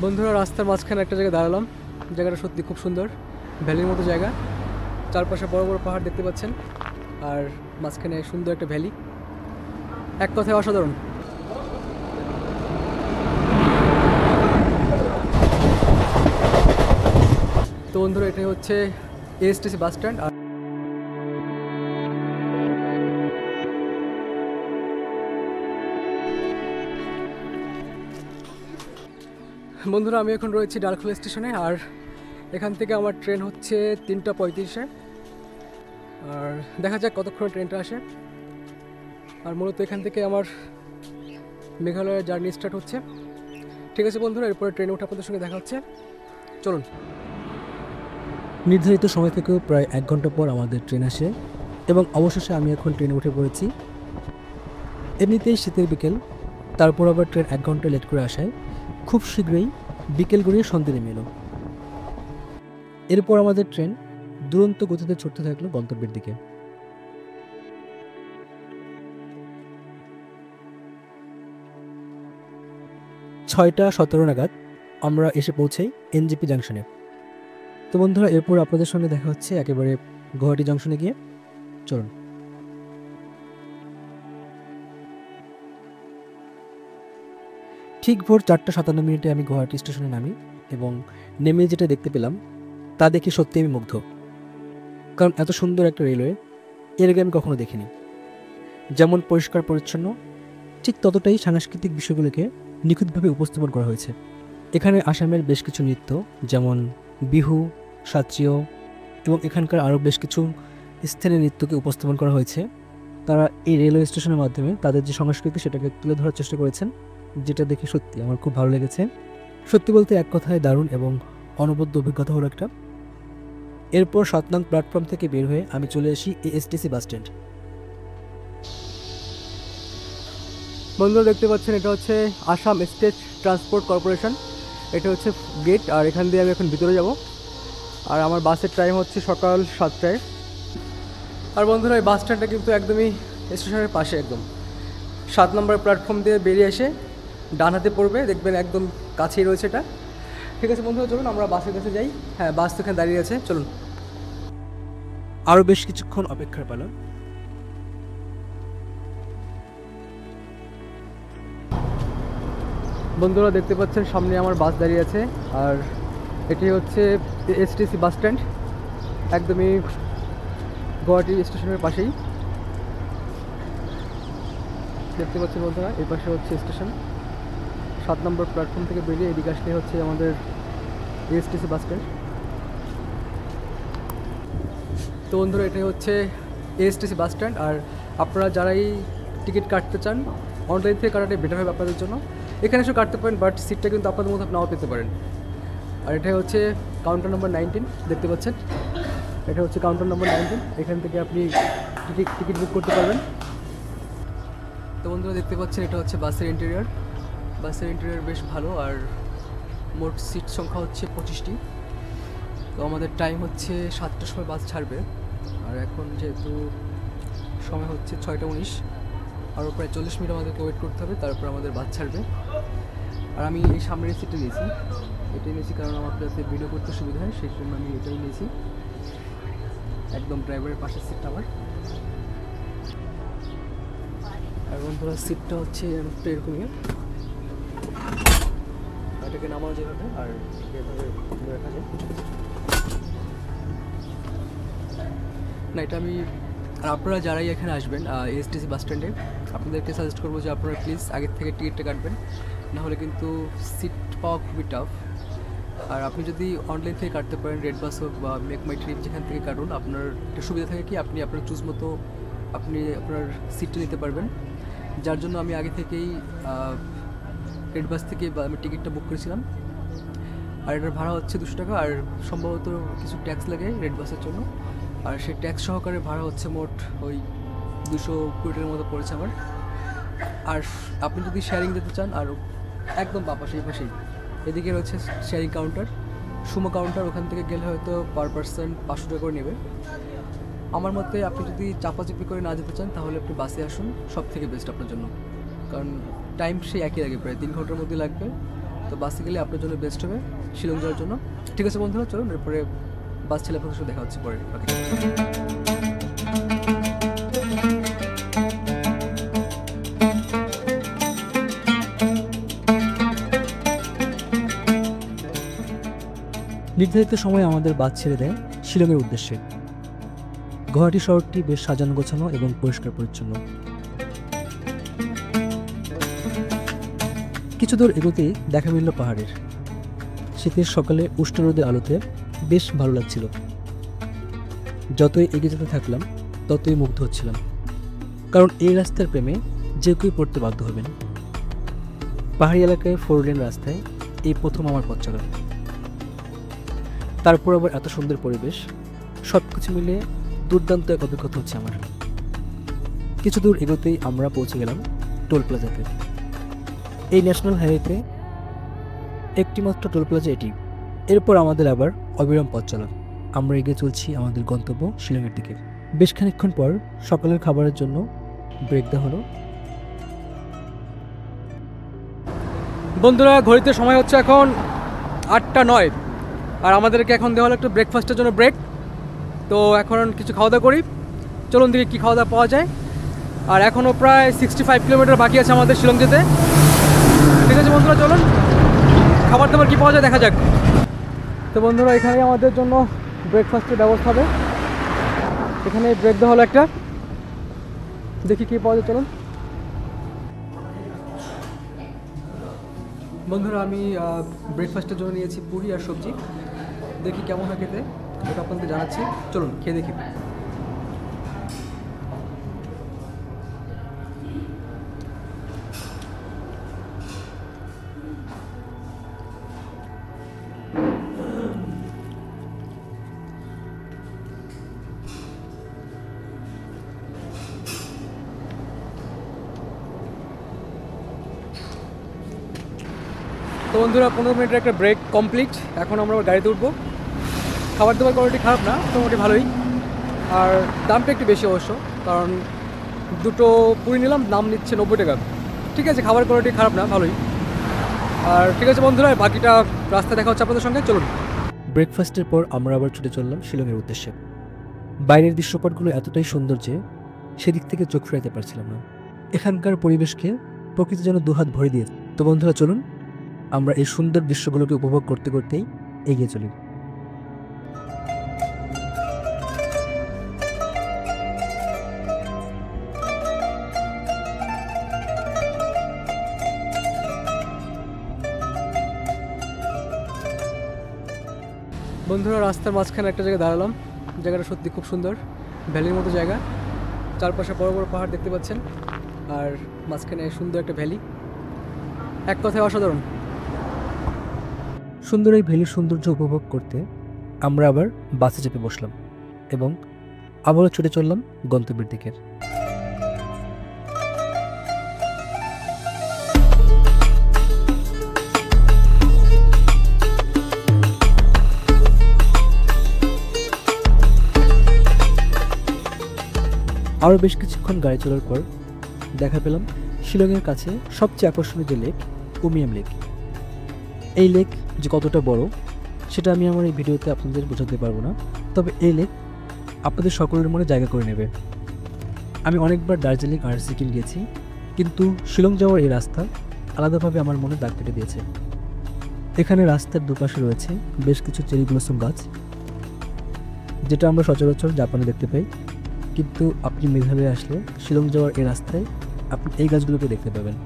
বন্ধুরা রাস্তার মাঝখানে একটা জায়গায় দাঁড়ালাম। জায়গাটা সত্যি খুব সুন্দর, ভ্যালির মতো জায়গা। চারপাশে বড় বড় পাহাড় দেখতে পাচ্ছেন, আর মাঝখানে সুন্দর একটা ভ্যালি, এক কথায় অসাধারণ। তো বন্ধুরা এটাই হচ্ছে এএসটিসি বাস স্ট্যান্ড। আর বন্ধুরা আমি এখন রয়েছি ডালখোলা স্টেশনে, আর এখান থেকে আমার ট্রেন হচ্ছে 3:35-এ। আর দেখা যাক কতক্ষণ ট্রেনটা আসে। আর মূলত এখান থেকে আমার মেঘালয়ের জার্নি স্টার্ট হচ্ছে। ঠিক আছে বন্ধুরা, এরপরে ট্রেনে উঠে আপনাদের সঙ্গে দেখা হচ্ছে, চলুন। নির্ধারিত সময় থেকেও প্রায় 1 ঘন্টা পর আমাদের ট্রেন আসে এবং অবশেষে আমি এখন ট্রেনে উঠে পড়েছি। এমনিতেই শীতের বিকেল, তারপর আবার ট্রেন 1 ঘন্টা লেট করে আসায় খুব শীঘ্রই বিকেল গড়িয়ে সন্ধ্যে নেমে এলো। এরপর আমাদের ট্রেন দুরন্ত গতিতে ছুটতে থাকলো গন্তব্যের দিকে। 6:17 নাগাদ আমরা এসে পৌঁছাই এনজেপি জাংশনে। তো বন্ধুরা এরপর আপনাদের সঙ্গে দেখা হচ্ছে একেবারে গুয়াহাটি জংশনে গিয়ে, চলুন। ঠিক ভোর 4:57 আমি গুয়াহাটি স্টেশনে নামি এবং নেমে যেটা দেখতে পেলাম তা দেখে সত্যি আমি মুগ্ধ। কারণ এত সুন্দর একটা রেলওয়ে এর আগে আমি কখনো দেখিনি। যেমন পরিষ্কার পরিচ্ছন্ন, ঠিক ততটাই সাংস্কৃতিক বিষয়গুলোকে নিখুঁতভাবে উপস্থাপন করা হয়েছে। এখানে আসামের বেশ কিছু নৃত্য, যেমন বিহু, শাস্ত্রীয় এবং এখানকার আরও বেশ কিছু স্থানীয় নৃত্যকে উপস্থাপন করা হয়েছে। তারা এই রেলওয়ে স্টেশনের মাধ্যমে তাদের যে সংস্কৃতি সেটাকে তুলে ধরার চেষ্টা করেছেন, যেটা দেখে সত্যি আমার খুব ভালো লেগেছে। সত্যি বলতে এক কথায় দারুণ এবং অনবদ্য অভিজ্ঞতা হলো একটা। এরপর 7 নং প্ল্যাটফর্ম থেকে বের হয়ে আমি চলে আসি এএসটিসি বাস স্ট্যান্ড। বন্ধুরা দেখতে পাচ্ছেন এটা হচ্ছে আসাম স্টেট ট্রান্সপোর্ট কর্পোরেশন। এটা হচ্ছে গেট, আর এখান দিয়ে আমি এখন ভিতরে যাব। আর আমার বাসের টাইম হচ্ছে সকাল 7টায়। আর বন্ধুরা এই বাস স্ট্যান্ডটা কিন্তু একদমই স্টেশনের পাশে, একদম 7 নম্বর প্ল্যাটফর্ম দিয়ে বেরিয়ে এসে ডান হাতে পড়বে, দেখবেন একদম কাছেই রয়েছে এটা। ঠিক আছে বন্ধুরা, চলুন আমরা বাসের কাছে যাই। হ্যাঁ, বাস তো এখানে দাঁড়িয়ে আছে, চলুন। আরও বেশ কিছুক্ষণ অপেক্ষার পালা। বন্ধুরা দেখতে পাচ্ছেন সামনে আমার বাস দাঁড়িয়ে আছে, আর এটি হচ্ছে এসটিসি বাস স্ট্যান্ড, একদমই গুয়াহাটি স্টেশনের পাশেই। দেখতে পাচ্ছেন বন্ধুরা এই পাশে হচ্ছে স্টেশন। 7 নম্বর প্ল্যাটফর্ম থেকে বেরিয়ে এদিকে আসলে হচ্ছে আমাদের এসটিসি বাস স্ট্যান্ড। তো বন্ধুরা এটাই হচ্ছে এসটিসি বাস স্ট্যান্ড। আর আপনারা যারাই টিকিট কাটতে চান অনলাইন থেকে কাটাটাই বেটার হবে আপনাদের জন্য। এখানে এসে কাটতে পারেন, বাট সিটটা কিন্তু আপনাদের মতো নাও পেতে পারেন। আর এটাই হচ্ছে কাউন্টার নম্বর 19, দেখতে পাচ্ছেন এটা হচ্ছে কাউন্টার নম্বর 19। এখান থেকে আপনি টিকিট বুক করতে পারবেন। তো বন্ধুরা দেখতে পাচ্ছেন এটা হচ্ছে বাসের ইন্টেরিয়র। বাসের ইন্টেরিয়র বেশ ভালো, আর মোট সিট সংখ্যা হচ্ছে 25টি। তো আমাদের টাইম হচ্ছে 7টার সময় বাস ছাড়বে, আর এখন যেহেতু সময় হচ্ছে 6:19, আরও প্রায় 40 মিনিট আমাদেরকে ওয়েট করতে হবে, তারপর আমাদের বাস ছাড়বে। আর আমি এই সামনের সিটটা নিয়েছি, এটাই নিয়েছি কারণ আমার যাতে ভিডিও করতে সুবিধা হয়, সেই জন্য আমি এটাই নিয়েছি। একদম ড্রাইভারের পাশের সিটটা আমার। আর বন্ধুরা সিটটা হচ্ছে এরকমই, এটাকে নামানো যেভাবে আর এভাবে রাখা যায় না, এটা আমি। আর আপনারা যারাই এখানে আসবেন এসটিসি বাস স্ট্যান্ডে, আপনাদেরকে সাজেস্ট করবো যে আপনারা প্লিজ আগের থেকে টিকিটটা কাটবেন, নাহলে কিন্তু সিট পাওয়া খুবই টাফ। আর আপনি যদি অনলাইন থেকে কাটতে পারেন, রেড বাস হোক বা মেক মাই ট্রিপ, যেখান থেকে কাটুন, আপনার একটা সুবিধা থাকে কি আপনি আপনার চুজ মতো আপনি আপনার সিটটা নিতে পারবেন। যার জন্য আমি আগে থেকেই রেড বাস থেকে আমি টিকিটটা বুক করেছিলাম। আর এটার ভাড়া হচ্ছে 200 টাকা, আর সম্ভবত কিছু ট্যাক্স লাগে রেড বাসের জন্য, আর সেই ট্যাক্স সহকারে ভাড়া হচ্ছে মোট ওই 220 টাকার মতো পড়েছে আমার। আর আপনি যদি শেয়ারিং দিতে চান, আর একদম এই পাশেই এদিকে রয়েছে শেয়ারিং কাউন্টার, সুমো কাউন্টার। ওখান থেকে গেলে হয়তো পার পার্সন 500 টাকা করে নেবে। আমার মতে আপনি যদি চাপাচাপি করে না যেতে চান তাহলে আপনি বাসে আসুন, সব থেকে বেস্ট আপনার জন্য। কারণ টাইম সেই একই লাগে, প্রায় 3 ঘন্টার মধ্যে লাগবে। তো বাসে গেলে আপনার জন্য বেস্ট হবে শিলং যাওয়ার জন্য। ঠিক আছে বন্ধুরা, চলুন এরপরে বাস ছেলে আপনাদের সাথে দেখা হচ্ছে পরে। নির্ধারিত সময়ে আমাদের বাস ছেড়ে দেয় শিলংয়ের উদ্দেশ্যে। গুয়াহাটি শহরটি বেশ সাজানো গোছানো এবং পরিষ্কার পরিচ্ছন্ন। কিছু দূর এগোতেই দেখা মিলল পাহাড়ের। শীতের সকালে উষ্ণ রোদের আলোতে বেশ ভালো লাগছিল। যতই এগিয়ে যেতে থাকলাম ততই মুগ্ধ হচ্ছিলাম, কারণ এই রাস্তার প্রেমে যে কেউ পড়তে বাধ্য হবেন। পাহাড়ি এলাকায় 4 লেন রাস্তায় এই প্রথম আমার পথ চলা, তারপর আবার এত সুন্দর পরিবেশ, সব কিছু মিলে দুর্দান্ত এক অভিজ্ঞতা হচ্ছে আমার। কিছু দূর এগোতেই আমরা পৌঁছে গেলাম টোল প্লাজাতে। এই ন্যাশনাল হাইওয়েতে একটি মাত্র টোল প্লাজা এটি। এরপর আমাদের আবার অবিরাম পথ চলা। আমরা এগিয়ে চলছি আমাদের গন্তব্য শিলংয়ের দিকে। বেশ খানিকক্ষণ পর সকালের খাবারের জন্য ব্রেক দেওয়া হলো। বন্ধুরা, ঘড়িতে সময় হচ্ছে এখন 8টা 9, আর আমাদেরকে এখন দেওয়া হলো একটু ব্রেকফাস্টের জন্য ব্রেক। তো এখন কিছু খাওয়া দাওয়া করি, চলুন দেখি কী খাওয়া দাওয়া পাওয়া যায়। আর এখনও প্রায় 65 কিলোমিটার বাকি আছে আমাদের শিলং যেতে। ঠিক আছে বন্ধুরা, চলুন খাবার দাবার কী পাওয়া যায় দেখা যাক। তো বন্ধুরা, এখানেই আমাদের জন্য ব্রেকফাস্টের ব্যবস্থা হবে। এখানে ব্রেক দেওয়া হলো একটা, দেখি কী পাওয়া যায়, চলুন। বন্ধুরা, আমি ব্রেকফাস্টের জন্য নিয়েছি পুরি আর সবজি, দেখি কেমন হয় খেতে, ওটা আপনাদের জানাচ্ছি। চলুন খেয়ে দেখি। তো বন্ধুরা, 15 মিনিটের একটা ব্রেক কমপ্লিট। এখন আমরা গাড়িতে উঠবো। খাবার দাবার কোয়ালিটি খারাপ না, মোটামুটি ভালোই। আর দামটা একটু বেশি অবশ্য, কারণ দুটো পুরি নিলাম, দাম নিচ্ছে 90 টাকা। ঠিক আছে, খাবার কোয়ালিটি খারাপ না, ভালোই। আর ঠিক আছে বন্ধুরা, বাকিটা রাস্তা দেখা হচ্ছে আপনাদের সঙ্গে, চলুন। ব্রেকফাস্টের পর আমরা আবার ছুটে চললাম শিলংয়ের উদ্দেশ্যে। বাইরের দৃশ্যপটগুলো এতটাই সুন্দর যে সেদিক থেকে চোখ ফেরাতে পারছিলাম না। এখানকার পরিবেশকে প্রকৃতি যেন দুহাত ভরে দিয়েছে। তো বন্ধুরা, চলুন আমরা এই সুন্দর দৃশ্যগুলোকে উপভোগ করতে করতেই এগিয়ে চলি। বন্ধুরা, রাস্তার মাঝখানে একটা জায়গায় দাঁড়ালাম। জায়গাটা সত্যি খুব সুন্দর, ভ্যালির মতো জায়গা। চারপাশে বড় বড় পাহাড় দেখতে পাচ্ছেন, আর মাঝখানে সুন্দর একটা ভ্যালি, এক কথায় অসাধারণ। সুন্দর এই ভ্যালির সৌন্দর্য উপভোগ করতে আমরা আবার বাসে চেপে বসলাম এবং আবারও ছুটে চললাম গন্তব্যের দিকে। আরও বেশ কিছুক্ষণ গাড়ি চলার পর দেখা পেলাম শিলংয়ের কাছে সবচেয়ে আকর্ষণীয় যে লেক, উমিয়াম লেক। এই লেক যে কতটা বড় সেটা আমি আমার এই ভিডিওতে আপনাদের বোঝাতে পারবো না, তবে এই লেক আপনাদের সকলের মনে জায়গা করে নেবে। আমি অনেকবার দার্জিলিং আর সিকিম গেছি, কিন্তু শিলং যাওয়ার এই রাস্তা আলাদাভাবে আমার মনে দাগ কেটে দিয়েছে। এখানে রাস্তার দুপাশে রয়েছে বেশ কিছু চেরি ব্লসম গাছ, যেটা আমরা সচরাচর জাপানে দেখতে পাই, কিন্তু আপনি মেঘালয়ে আসলে শিলং যাওয়ার এই রাস্তায় আপনি এই গাছগুলোকে দেখতে পাবেন।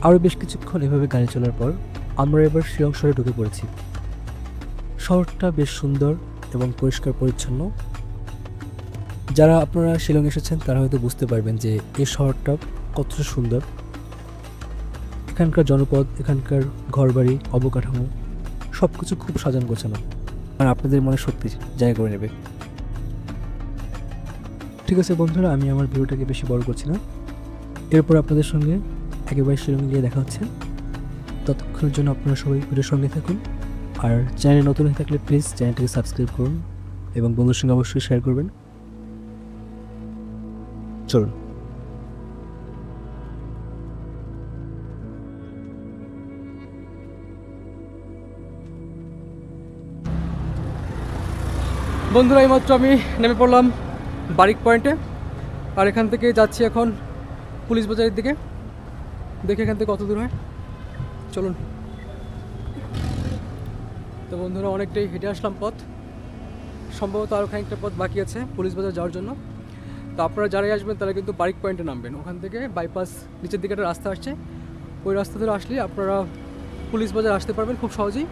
আরও বেশ কিছুক্ষণ এভাবে গাড়ি চলার পর আমরা এবার শিলং শহরে ঢুকে পড়েছি। শহরটা বেশ সুন্দর এবং পরিষ্কার পরিচ্ছন্ন। যারা আপনারা শিলং এসেছেন তারা হয়তো বুঝতে পারবেন যে এই শহরটা কতটা সুন্দর। এখানকার জনপদ, এখানকার ঘরবাড়ি, অবকাঠামো সব কিছু খুব সাজানো গোছানো, আর আপনাদের মনে সত্যি জায়গা করে নেবে। ঠিক আছে বন্ধুরা, আমি আমার ভিডিওটাকে বেশি বড় করছি না। এরপর আপনাদের সঙ্গে একেবারে শিলং গিয়ে দেখা হচ্ছে। ততক্ষণের জন্য আপনারা সবাই ভিডিওর সঙ্গে থাকুন। আর চ্যানেলে নতুন হয়ে থাকলে প্লিজ চ্যানেলটাকে সাবস্ক্রাইব করুন এবং বন্ধুর সঙ্গে অবশ্যই শেয়ার করবেন। চলুন। বন্ধুরা, এইমাত্র আমি নেমে পড়লাম বারিক পয়েন্টে, আর এখান থেকে যাচ্ছি এখন পুলিশ বাজারের দিকে। দেখে এখান থেকে কত দূর হয়, চলুন। তো বন্ধুরা, অনেকটাই হেঁটে আসলাম পথ, সম্ভবত আরও খানিকটা পথ বাকি আছে পুলিশ বাজার যাওয়ার জন্য। তো আপনারা যারাই আসবেন তারা কিন্তু বারিক পয়েন্টে নামবেন। ওখান থেকে বাইপাস নিচের দিকে একটা রাস্তা আসছে, ওই রাস্তা ধরে আসলে আপনারা পুলিশ বাজার আসতে পারবেন খুব সহজেই।